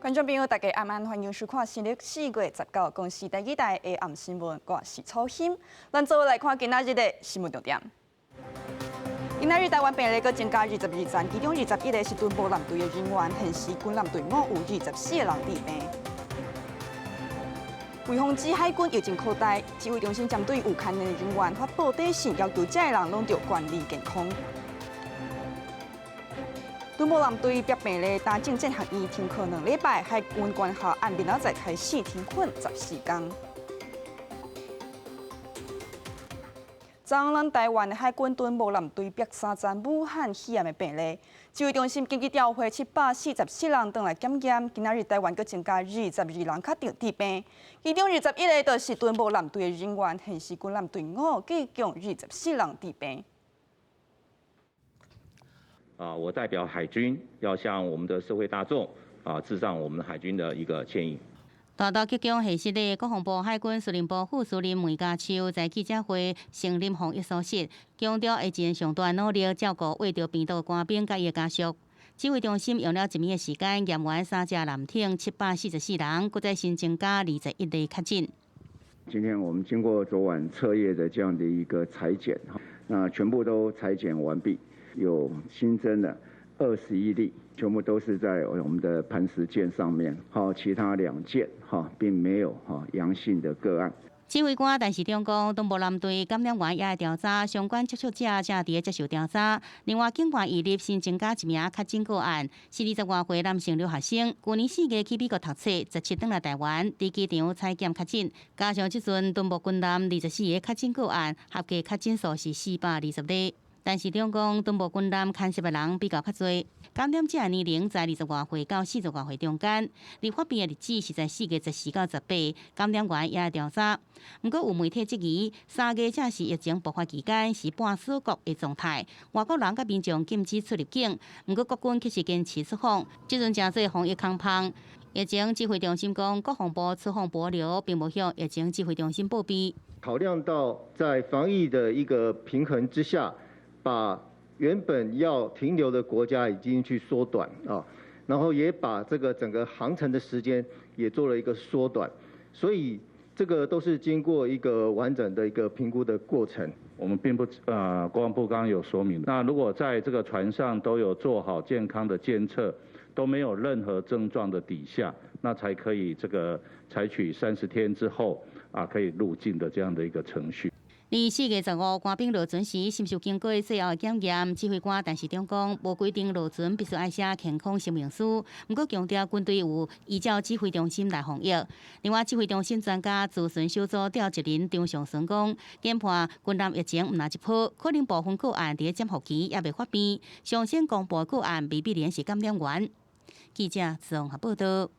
观众朋友，大家晚安，欢迎收看新历4月19公司第2台的暗新闻，我是楚欣。咱做来看今仔日的新闻重点。今仔日台湾病例阁增加22宗，其中21个是敦睦舰队的人员，现时军舰队伍有24个人罹病。为防止海军疫情扩大，指挥中心针对有牵连的人员发布短信，要求这些人拢要管理健康。敦睦舰队逼病例打正正学院停课2礼拜，海军官校按明仔载开始停训14天。昨昏，咱台湾的海军敦睦舰队逼3宗武汉肺炎的病例，指挥中心紧急调回744人回来检验。今仔日台湾阁增加22人确定治病，其中21个就是敦睦舰队的人员，现时军舰队伍计共24人治病。我代表海军要向我们的社会大众致上我们海军的一个歉意。大道吉江下室的国防部海军司令部副司令梅家秋在记者会成立防疫疏室，强调会尽上大努力照顾为着病倒官兵甲伊家属。指挥中心用了1暝的时间验完3架舰艇744人，搁再新增加21例确诊。今天我们经过昨晚彻夜的这样的一个裁剪，那全部都裁剪完毕。有新增的21例，全部都是在我们的磐石舰上面，其他2舰并没有阳性的个案。指挥官陈时中讲，敦睦舰队感染源也会调查，相关接触者正伫接受调查。另外，警方伊立新增加1名确诊个案，是20多岁男性留学生，去年4月去美国读册，17回来台湾，伫机场采检确诊。加上即阵敦睦军舰24个确诊个案，合计确诊数是420例。但是中讲，敦睦军舰牵涉的人比较较多，感染者年龄在20多岁到40多岁中间。离发病的日子是在4月14到18，感染源也会调查。不过有媒体质疑，3月正是疫情爆发期间，是半锁国的状态，外国人甲民众禁止出入境。不过国军却是坚持出访，即阵真侪防疫空棒。疫情指挥中心讲，国防部出访保留，并无向疫情指挥中心报备。考量到在防疫的一个平衡之下，把原本要停留的国家已经去缩短然后也把这个整个航程的时间也做了一个缩短，所以这个都是经过一个完整的一个评估的过程。我们并不国防部刚刚有说明，那如果在这个船上都有做好健康的监测，都没有任何症状的底下，那才可以这个采取30天之后可以入境的这样的一个程序。4月15，官兵落船时，是受经过最后的检验。指挥官陈时中讲，无规定落船必须爱写健康声明书，不过强调军队有依照指挥中心来防疫。另外，指挥中心专家咨询小组调集人张尚存讲，研判军舰疫情毋若一波，可能部分个案伫潜伏期也未发病，上先公布个案未必然是感染源。记者综合报道。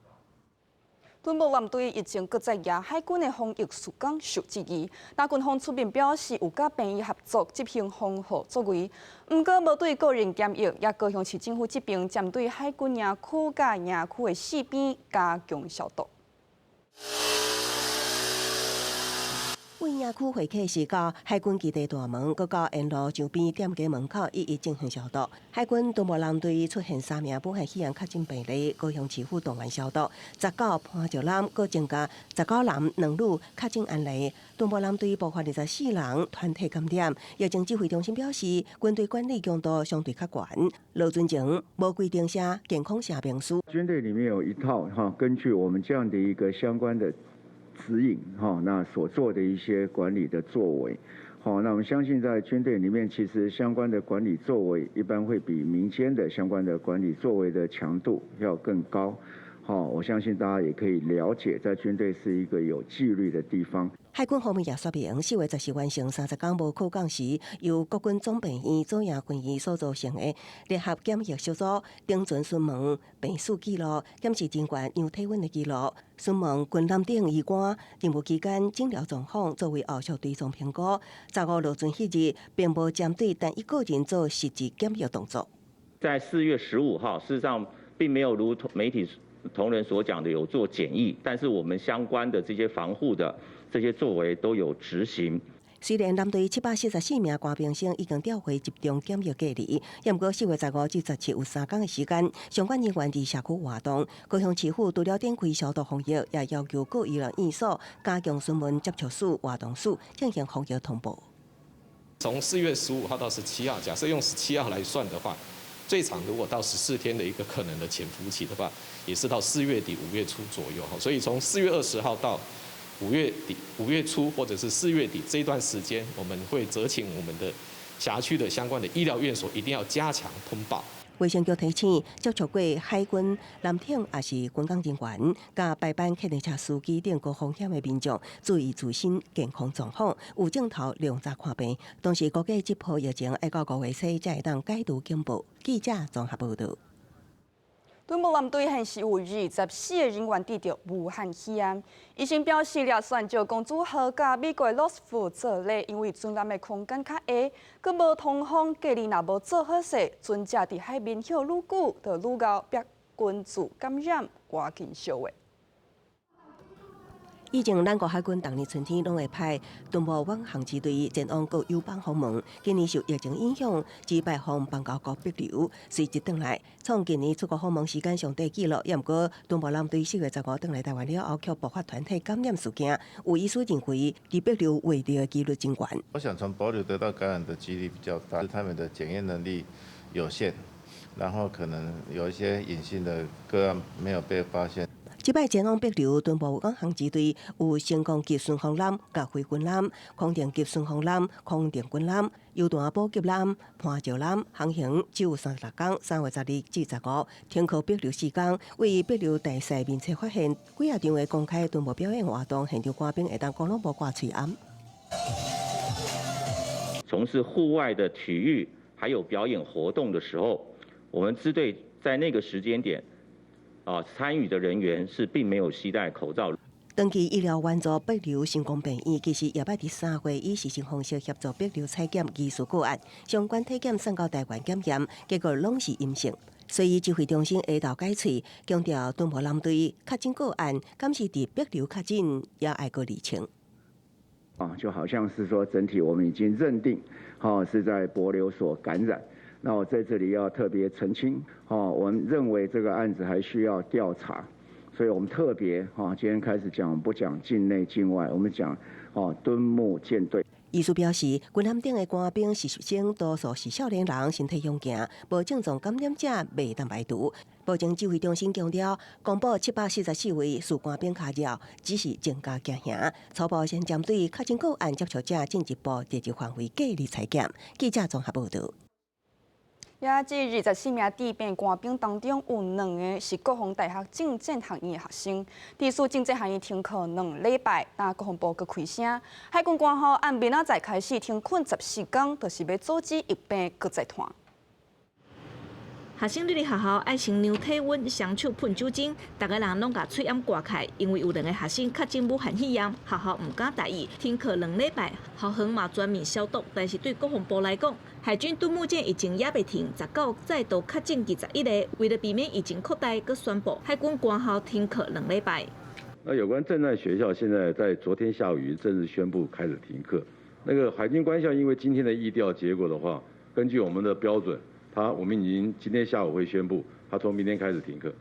敦睦舰队疫情搁再亚海军的防疫曙光受质疑，那军方出面表示有甲病医合作执行防护作为，不过无对个人检疫，也高雄市政府这边针对海军营区甲营区的四边加强消毒。为营区会客时到海军基地大门，搁到沿路上边店家门口一一进行消毒。海军敦睦舰队出现3名武汉肺炎确诊病例，高雄市府动员消毒。19潘石南搁增加19男2女确诊案例。敦睦舰队爆发24人团体感染。疫情指挥中心表示，军队管理强度相对较悬，落船前无规定写健康声明书。军队里面有一套根据我们这样的一个相关的指引那所做的一些管理的作为，那我们相信在军队里面，其实相关的管理作为一般会比民间的相关的管理作为的强度要更高。我相信大家也可以了解，在军队是一个有纪律的地方。海军方面也说明，4月10日完成30天无扣岗时，由国军总病院左营军医所组成的联合检疫小组，定准询问病史记录、检视人员量体温的记录，询问军舰顶医官任务期间诊疗状况，作为后续追踪评估。15落船迄日，并无针对单一个人做实质检疫动作。在4月15号，事实上并没有如媒体同仁所讲的有做检疫，但是我们相关的这些防护的这些作为都有执行。虽然蓝队744名官兵生已经调回集中检疫隔离，也毋过4月15至17有3天的时间，相关人员伫社区活动。高雄市府除了展开消毒防疫，也要求各医疗院所加强询问接触史、活动史，进行防疫通报。从4月15号到17号，假设用17号来算的话，最长如果到14天的一个可能的潜伏期的话，也是到4月底5月初左右。所以从4月20号到5月底、5月初或者是4月底这一段时间，我们会责请我们的辖区的相关的医疗院所一定要加强通报。卫生局提醒，接触过海军、舰艇也是军工人员，甲排班客运车司机等高风险的民众，注意自身健康状况，有症头量查看病。同时，估计这波疫情要到5月初才会当解除警报。记者综合报道。敦睦舰队还是有24个人员抵着武汉肺炎，医生表示了选择公主号甲美国罗斯福做例，因为船舰的空间较下，佮无通风，隔离若无做好势，船只伫海面休愈久，就愈高逼菌组感染，赶紧烧的。以前咱国海军逐年春天拢会派敦睦远航机队前往各友邦访问，今年受疫情影响，只排放邦交国逼流，随即转来，创今年出国访问时间上低纪录。也毋过，敦睦舰队4月15转来台湾了后，却爆发团体感染事件，有医师认为，离逼流围着的几率真高。我想从保留得到感染的几率比较大，他们的检验能力有限，然后可能有一些隐性的个案没有被发现。这摆前往北流敦睦远航机队有升空级巡航舰、甲飞军舰、空电级巡航舰、空电军舰、油弹补给舰、攀石舰，航行只有36天，3月12至15，停靠北流4天。为北流大赛面测发现，几啊场的公开敦睦表演活动，现场官兵会当讲拢无挂喙罨。从事户外的体育还有表演活动的时候，我们支队在那个时间点。参与的人员是并没有携带口罩。长期医疗援助北流成功病院，其实也摆伫3月以视讯方式协助北流采检疑似个案，相关体检送到台湾检验，结果拢是阴性。所以指挥中心下昼解释，强调敦睦舰队确诊个案，敢是伫北流确诊，也爱个厘清。就好像是说整体我们已经认定，是在帛琉所感染。那我在这里要特别澄清，我们认为这个案子还需要调查，所以我们特别今天开始讲，不讲境内境外，我们讲敦睦舰队。医师表示，军舰顶的官兵实习生多数是少年人，身体勇健，无症状感染者未当排除。保证指挥中心强调，公布744位属官兵卡扰，只是增加惊吓。初步先针对确诊个案接触者进一步地级范围隔离采检。记者综合报道。也即24名治病官兵当中，有2个是国防大学政治学院的学生。地属政治学院停课2礼拜，但国防部阁开声，海军官校按明仔载开始停课14天，就是要阻止疫病阁再传。学生入学校爱先量体温、双手喷酒精，大家人拢甲喙掩挂开，因为有2个学生确诊武汉肺炎，学校唔敢大意，停课2礼拜，校方嘛全面消毒。但是对国防部来讲，海军敦睦舰疫情也未停，19再度确诊21个，为了避免疫情扩大，阁宣布海军官校停课2礼拜。那有关政战学校，现在在昨天下午已经正式宣布开始停课。那个海军官校，因为今天的疫调结果的话，根据我们的标准。我们已经今天下午会宣布，他从明天开始停课。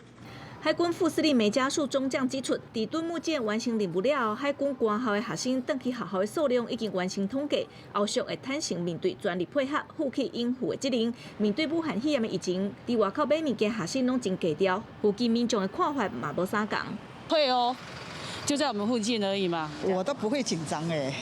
海军副司令梅家树中将指出，伫敦睦舰完成任务了后，海军官校的学生转去学校的数量已经完成统计，后续会坦诚面对全力配合、负起应付的责任。面对武汉肺炎的疫情，伫外口买物件学生拢真低调，附近民众的看法嘛无相同。会哦，就在我们附近而已嘛。我都不会紧张哎，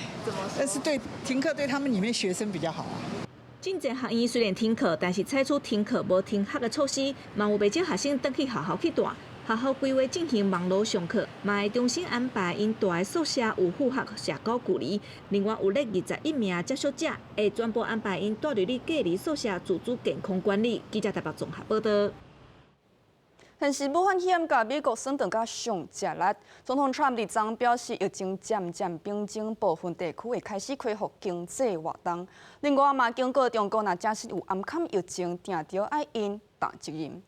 但是对停课对他们里面学生比较好啊。真济学院虽然停课，但是采取停课无停学的措施，嘛有袂少学生转去学校去住。学校规划进行网络上课，嘛会重新安排因住的宿舍有符合社交距离。另外有21名接触者会全部安排因住入隔离宿舍自主健康管理。记者台北综合报道。但是武汉肺炎甲美国升等甲上食力，总统 Trump 伫昨表示，疫情渐渐平静，部分地区会开始恢复经济活动。另外嘛，警告中国若假使有暗坎疫情，定着爱因打责任。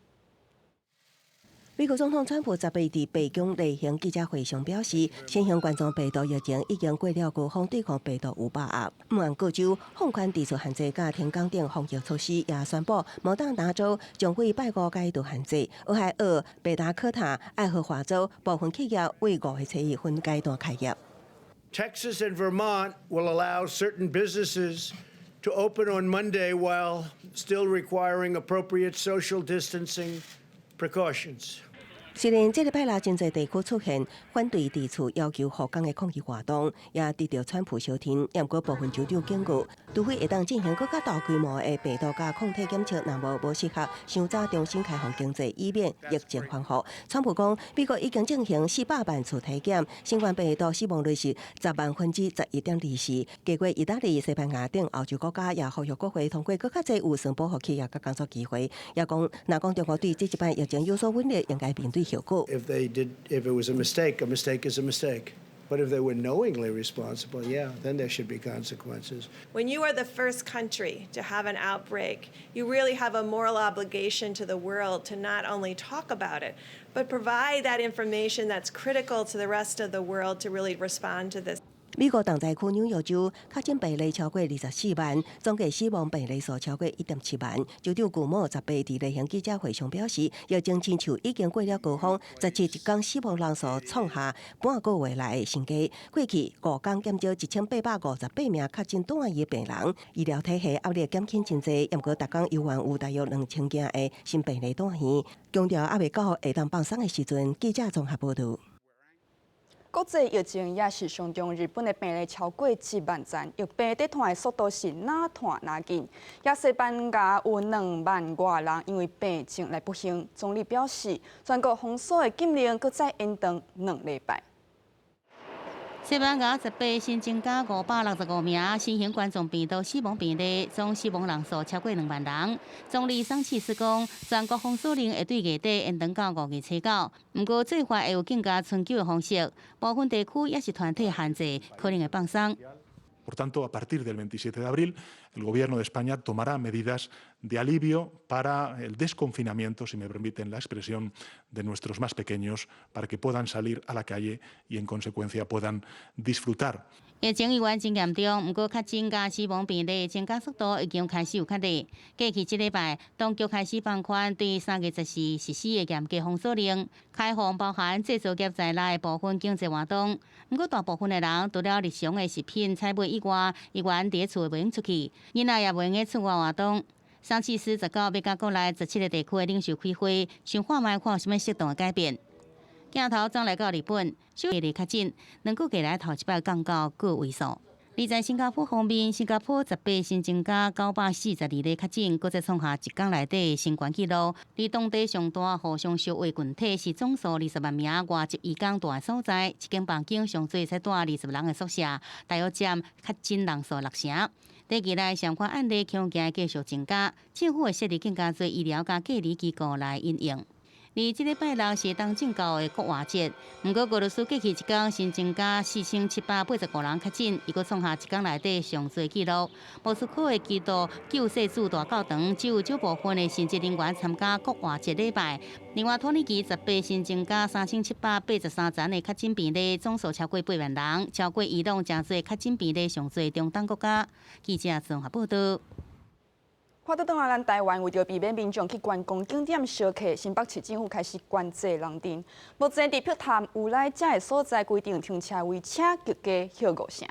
美国总统川普18日伫白宫例行记者会上表示，新型冠状病毒疫情已经过了高峰对抗病毒有把握。不按各州放宽地处限制甲停工等防疫措施，也宣布摩登达州将会拜5解除限制，俄亥俄、北达科他、爱荷华州部分企业为5月7日分阶段开业。Texas and Vermont will allow certain businesses to open on Monday while still requiring appropriate social distancing precautions. 虽然这礼拜真侪地区出现反对地处要求复工的抗议活动，也得到川普小天，也过部分州长警告，除非会当进行更加大规模的病毒加抗体检测，若无适合伤早重新开放经济，以免疫情反复。川普讲，美国已经进行400万次体检，新冠病毒死亡率是10%11.24%。结果，意大利、西班牙等欧洲国家也呼吁国会通过更加侪有偿保护企业甲工作机会。也讲，若讲中国对这一摆疫情有所稳定，应该面对。If it was a mistake is a mistake. But if they were knowingly responsible, yeah, then there should be consequences. When you are the first country to have an outbreak, you really have a moral obligation to the world to not only talk about it, but provide that information that's critical to the rest of the world to really respond to this. 美国东在区纽约州确诊病例超过24万，总计死亡病例数超过1.7万。州长古莫18日例行记者会上表示，疫情亲像已经过了高峰，17日天死亡人数创下半个月来的新低。过去5天减少1858名确诊短疫病人，医疗体系压力减轻真济，不过每天犹原有大约2000件的新病例断线。强调还未到会当放松的时阵。记者综合报道。国际疫情也是上中，日本的病例超过7万件，疫病得传的速度是哪传哪紧。也西班牙有2万多人因为病情来不幸。总理表示，全国封锁的禁令搁再延长2礼拜。西班牙18新增加565名新型冠状病毒死亡病例，总死亡人数超过2万人。总理桑切斯讲，全国封锁令会对月底延长到5月初9。不过做法会有更加长久的方式，部分地区也是团体限制，可能会放松。Por tanto, a partir del 27 de abril, el Gobierno de España tomará medidas de alivio para el desconfinamiento, si me permiten la expresión, de nuestros más pequeños, para que puedan salir a la calle y, en consecuencia, puedan disfrutar. 疫情依然真严重，不过确诊加死亡病例增加速度已经开始有较低。过去1礼拜，当局开始放宽对3月14实施的严格封锁令，开放包含制造业在内部分经济活动。不过大部分的人除了日常的食品采买以外，依然伫厝袂用出去，囡仔也袂用出外活动。桑切斯19要甲国内17个地区的领袖开会，想看卖看有啥物适当的改变。镜头转来到日本，首例确诊，2个月来头一摆降到个位数。而在新加坡方面，新加坡18新增加942例确诊，搁再创下一天内底新冠纪录。而当地上大互相烧化群体是总数20万名外籍移工住的所在，一间房间上最才住20人的宿舍，大约占确诊人数60%。短期内相关案例恐惊继续增加，政府会设立更加多医疗甲隔离机构来应用。而这礼拜六是当正教的国外节，不过俄罗斯过去一天新增加4785人确诊，伊阁创下一天内底上最纪录。莫斯科的基督救世主大教堂只有少部分的神职人员参加国外节礼拜。另外，土耳其18新增加3783人的确诊病例，总数超过8万人，超过伊朗真侪确诊病例上侪中东国家。记者综合报道。话倒转来，咱台湾为着避免民众去观光景点烧客，新北市政府开始管制人阵。目前伫碧潭有来遮的所在规定停车位车极加响5声。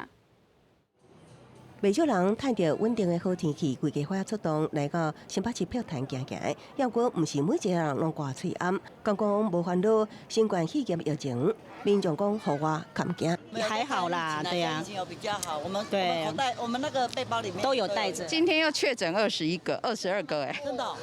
不少人趁着稳定的好天气，规家伙出动来到新北市碧潭行行。要果唔是每一个人拢挂喙暗，讲无烦恼新冠肺炎疫情，民众讲互我敢惊。还好啦，对呀、啊，已经有比较好。我们口袋，我们那个背包里面都有带着。今天又确诊21个、22个哎，真的、哦。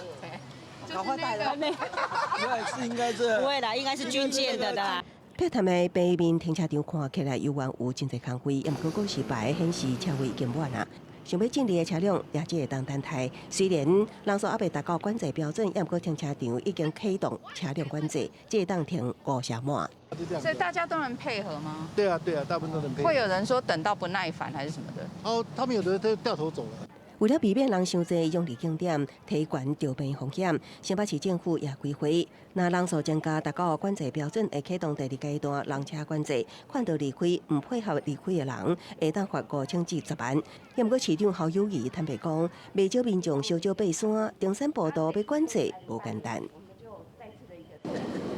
赶快带了。是应该这。不会啦，应该是军舰的啦。碧潭的北面停车场看起来犹原有真侪空位，不过告示牌显示车位已经满啦。想要进入的车辆也只会当等待。虽然人数还未达到管制标准，不过停车场已经启动车辆管制，只会当停5下满。所以大家都能配合吗？对啊，大部分都能配合。会有人说等到不耐烦还是什么的？哦，他们有的都掉头走了。为了避免人伤济用地景点提悬着病风险，新北市政府也规划，若人数增加达到管制标准，会启动第二阶段人车管制，看到离开唔配合离开的人，会当罚5000至10万。不过市长侯友宜坦白讲，未少民众烧酒爬山，登山步道要管制无简单。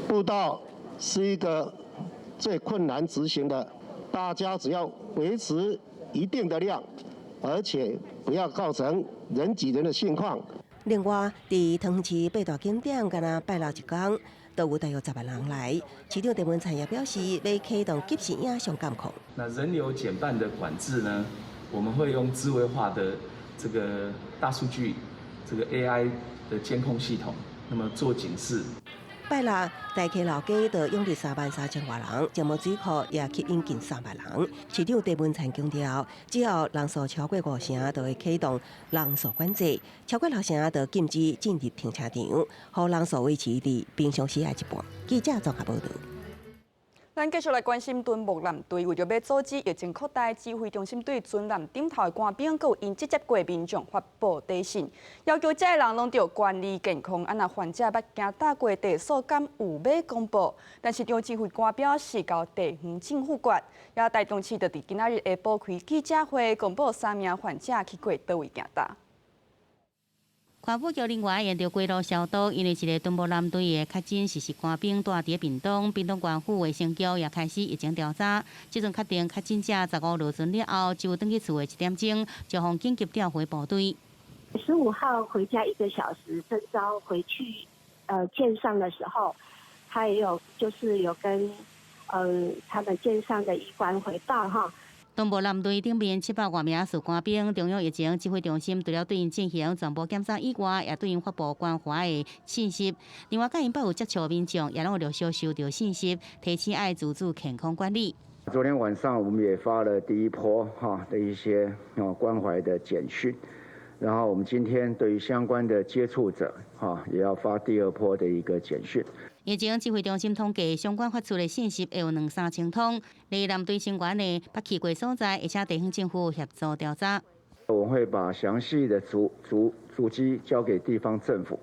步道是一个最困难执行的，大家只要维持一定的量，而且不要造成人挤人的情况。另外，伫桃园市8大景点，敢若拜六一天，都有大约10万人来。市长陈文灿也表示，要启动及时影像监控。那人流减半的管制呢？我们会用智慧化的这个大数据，这个 AI 的监控系统，那么做警示。拜六，大溪老街就涌入33000多人，石门水库也吸引近3万人。市长陈文灿强调，只要人数超过5成，就会启动人数管制；超过6成，就禁止进入停车场，让人数维持伫平常时的一半。记者综合报道。咱继续来关心敦睦艦隊，為咗要阻止疫情擴大，指揮中心對軍艦頂頭的官兵，佮有因直接過民眾發布短信，要求這些人攏要管理健康。若患者捌經打過地所感有要公布，但是中指揮官表示，交地方政府管。也台中市就伫今仔日下晡開記者會，公布3名患者去過倒位行大。跨步橋另外沿着街路消毒，因為一個敦睦艦隊的確診是官兵住佇屏東縣府衛生局也開始疫情調查。即陣確定確診者15落船了後，就登去厝的1點鐘，就向緊急調回部隊。15號回家1個小時，徵召回去艦上的時候，他也有就是有跟他們艦上的醫官回報哈。敦睦艦隊頂面700多名士官兵，中央疫情指揮中心除了對因進行全部檢查以外，也對因發布關懷的信息。另外，甲因有接觸的民眾，也攏有陸續收到信息，提醒愛自主健康管理。昨天晚上我们也发了第一波的一些关怀的简讯，然后我们今天对于相关的接触者也要发第2波的一个简讯。疫情指揮中心統計，相關發出的信息會有2-3千通。離艦隊成員的捌去過所在，而且地方政府協助調查。我會把詳細的足跡交給地方政府，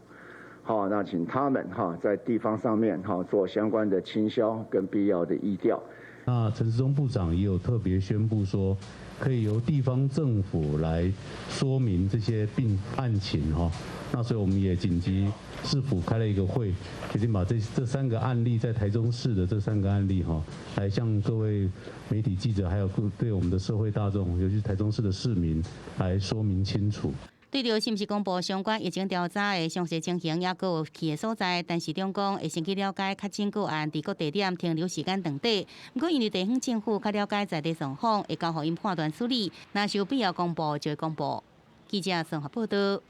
那請他們在地方上面做相關的清消跟必要的疫調。那陳時中部長也有特別宣布說，可以由地方政府來說明這些案情那所以我們也緊急市府開了一個會，決定把這3個案例在台中市的這3個案例來向各位媒體記者，還有對我們的社會大眾，尤其是台中市的市民來說明清楚。對着是毋是公布相關疫情調查的詳細情形，也閣有去的所在，但市長講會先去了解確診個案，佇各地點停留時間等等。不過因為地方政府較了解在地狀況，會交予因判斷處理，若是有必要公布就會公布。記者綜合報道。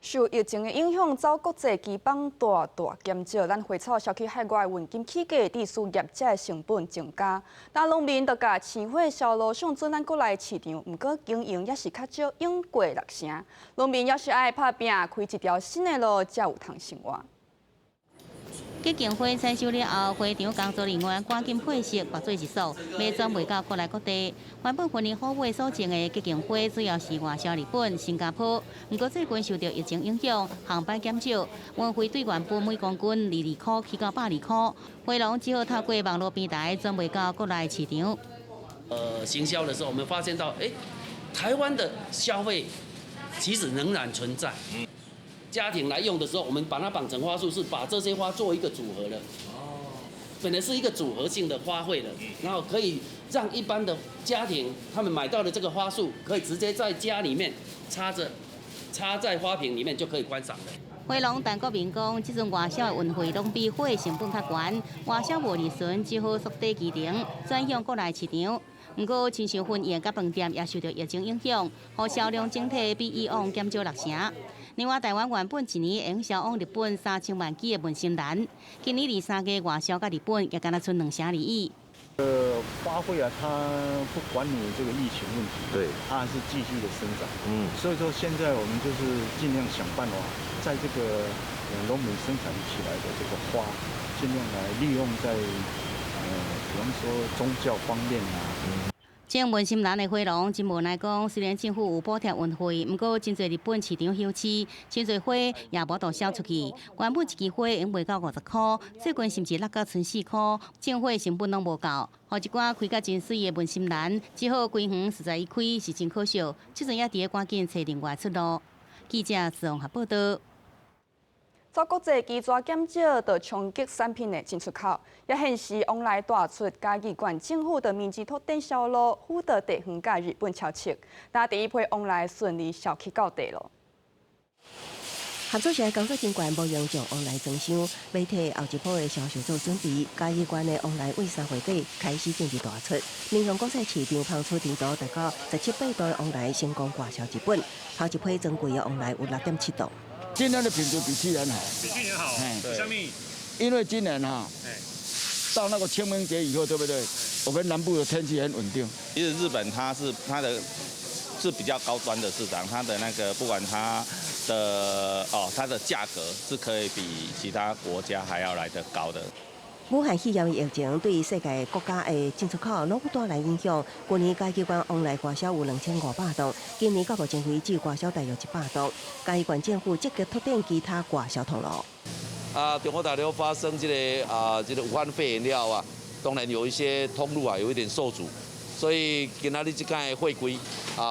受疫情的影響，走國際機幫大減少，咱花草燒去海外運金起價，致使業者的成本增加。但農民就甲青花銷路上轉咱國內市場，毋過經營也是較少，用過6成。農民也是愛打拼，開一條新的路，才有通生活。結經花採收了後，花場工作人員趕緊配色，劃做一束，要轉賣到國內各地。原本分年好買所種的結經花，主要是外銷日本、新加坡。不過最近受到疫情影響，航班減少，運費對原本每公斤22塊起到82塊。花農只好透過網絡平台轉賣到國內市場。行銷的時候，我們發現到，台灣的消費其實仍然存在。家庭來用的時候，我們把它綁成花束，是把這些花做一個組合的。本來是一個組合性的花卉的，然後可以讓一般的家庭，他們買到的這個花束，可以直接在家裡面插在花瓶裡面就可以觀賞的。花農但國民講，這種外銷的運費攏比花的成本較懸，外銷無利潤，只好縮短期程，轉向國內市場。不過，親像婚宴甲飯店也受到疫情影響，和銷量整體比以往減少6成。另外，台灣原本一年會銷往日本3000萬支的文心蘭，今年2、3個外銷到日本也敢若剩2成而已。花卉它不管你這個疫情問題，對，它還是繼續的生長。所以說現在我們就是盡量想辦法，在這個農民生產起來的這個花，盡量來利用在比方說宗教方面啊。前文心兰的回龙真无奈讲，虽然政府有补贴运费，不过真侪日本市场休市，真侪花也无多销出去。原本一支花用卖到50块，最近甚至落到剩4块，种花成本拢无够。互一寡开甲真水的文心兰，只好规园实在一开是真可惜，即阵也伫咧赶紧找另外出路。记者自综合报道。遭国际鸡爪减少，就冲击产品的进出口，也显示往来大出嘉义县政府的民间土地销路，虎的地方甲日本超切，但第一批往来顺利销去到地了。合作社工作真悬，无用将往来增箱，要替后一波的销售做准备。嘉义县的往来为3月底开始经济大出，民雄国际市场放出甜度达到17-8度的往来，成功挂销日本。头一批珍贵的往来有6.7度。今年的品质比去年好，比去年好。下面，因为今年到那个清明节以后，对不对？我们南部的天气很稳定。其实日本它是比较高端的市场，它的那个不管它的价格是可以比其他国家还要来得高的。武汉肺炎的疫情对世界国家的进出口拢有带来影响。去年嘉义县往来外销有2500吨，今年到目前为止外销大约100吨。嘉义县政府积极拓展其他外销通路。中国大陆发生这个武汉肺炎了当然有一些通路有一点受阻，所以今仔日这个会规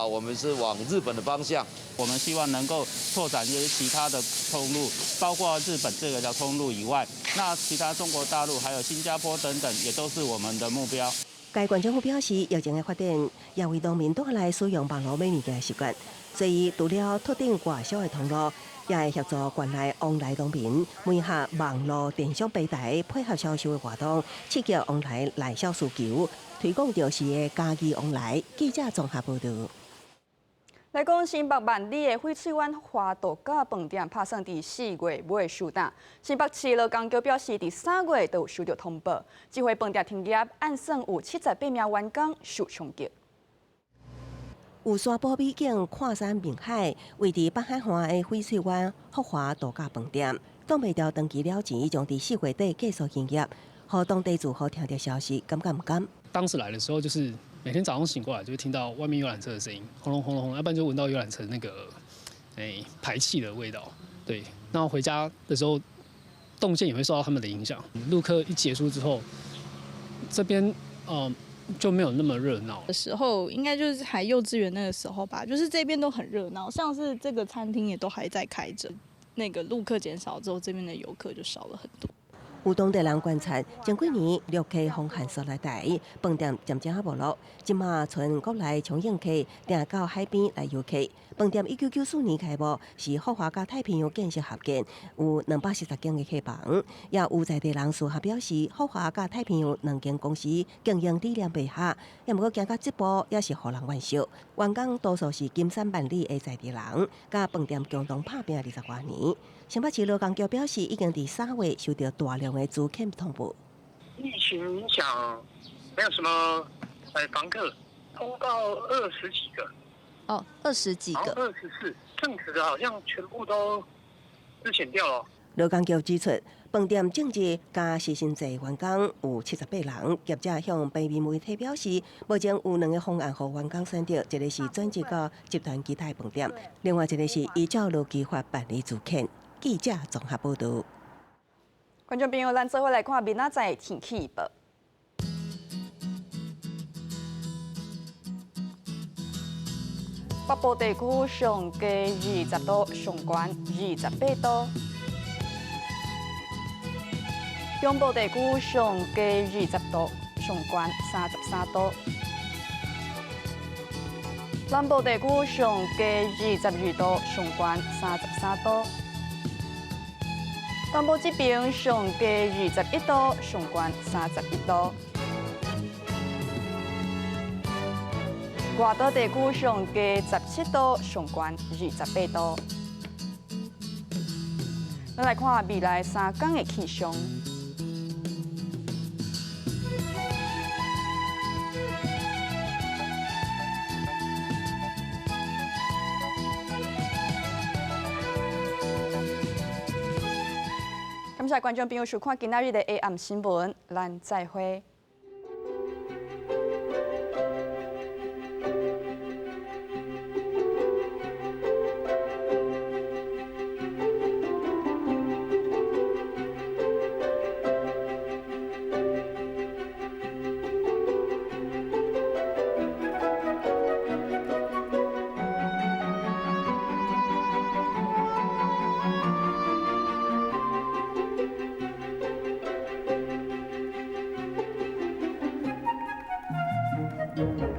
我们是往日本的方向。我们希望能够拓展一些其他的通路，包括日本这个条通路以外，那其他中国大陆还有新加坡等等，也都是我们的目标。该县政府表示，疫情的发展也为农民带来使用网络买物件的习惯，所以除了拓展外销的通路，也会协助县内往来农民媒合网络电商平台，配合销售的活动，刺激往来内销需求，推广潮市的嘉义往来。记者综合报道。来讲，新北万里的翡翠湾花度假饭店拍算伫4月尾收档。新北市劳工局表示，伫3月都有收到通报，这回饭店停业，按算有78名员工受冲击。有沙坡美景、看山明海，位伫北海岸的翡翠湾福华度假饭店，挡袂掉登记了钱，将伫4月底结束营业。和当地住户听到消息，敢不敢？当时来的时候，就是每天早上醒过来就会听到外面游览车的声音，轰隆轰隆轰，要不然就闻到游览车那个排气的味道。对，然后回家的时候，动线也会受到他们的影响。陆客一结束之后，这边就没有那么热闹的时候，应该就是还幼稚园那个时候吧，就是这边都很热闹，像是这个餐厅也都还在开着。那个陆客减少之后，这边的游客就少了很多。有当地人观察，前几年陆客风寒所来台，饭店渐渐没落，即马从国内冲泳客订到海边来游客。饭店1994年开幕，是福华甲太平洋建设合建，有240间的客房。也有在地人私下表示，福华甲太平洋两间公司经营理念不合，也毋过行到这步，也是互人惋惜。员工多数是金山万里的在地人，甲饭店共同打拼20多年。新北市劳工局表示，已经伫3月收到大量的租客通报。疫情影响，没有什么房客，通到20几个。哦，20几个。24，正职的好像全部都资遣掉了。劳工局指出，饭店正日加时薪制员工有78人。业者向平面媒体表示，目前有2个方案予员工选择，一个是转职到集团其他饭店，另外一个是依照劳基法办理租客。记者综合报道。观众朋友，咱做伙来看明仔载天气预报。北部地区上低20度，上悬28度；中部地区上低20度，上悬33度；南部地区上低22度，上悬33度。东部这边上低21度，上悬31度；外岛地区上低17度，上悬28度。咱来看未来3天的气象。感谢观众朋友收看今仔日的下暗新闻，咱再会。了。